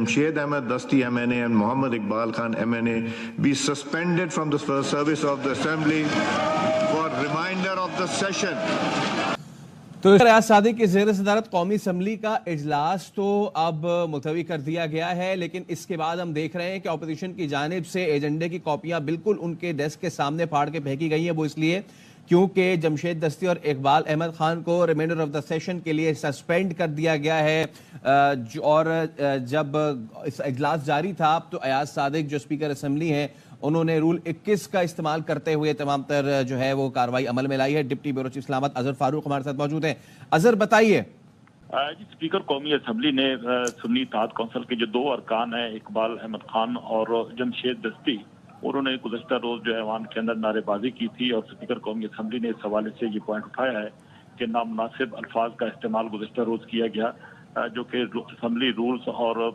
Jamshed Ahmed Dasti MNA and Muhammad Iqbal Khan MNA be suspended from the service of the Assembly for remainder of the session. तो रियाज सादिक की ज़ेर सदारत कौमी assembly का इजलास तो अब मुलतवी कर दिया गया है, लेकिन इसके बाद हम देख रहे हैं कि अपोजिशन की जानिब से एजेंडे की कॉपियां बिल्कुल उनके डेस्क के सामने फाड़ के फेंकी गई हैं। वो इसलिए क्योंकि जमशेद दस्ती और इकबाल अहमद खान को रिमाइंडर ऑफ द सेशन के लिए सस्पेंड कर दिया गया है। और जब इस इजलास जारी था तो अयाज सादिक जो स्पीकर असम्बली हैं उन्होंने रूल 21 का इस्तेमाल करते हुए तमाम तर जो है वो कार्रवाई अमल में लाई है। डिप्टी ब्यूरो चीफ सलामत अजहर फारूक हमारे साथ मौजूद हैं। अजहर बताइए। स्पीकर कौमी असम्बली ने सुन्नी इत्तेहाद कौंसिल के जो 2 अरकान हैं इकबाल अहमद खान और जमशेद दस्ती, उन्होंने गुज़श्ता रोज जो है ऐवान के अंदर नारेबाजी की थी और स्पीकर कौमी असम्बली ने इस हवाले से ये पॉइंट उठाया है कि नामुनासिब अल्फाज का इस्तेमाल गुज़श्ता रोज किया गया, जो कि असम्बली रूल्स और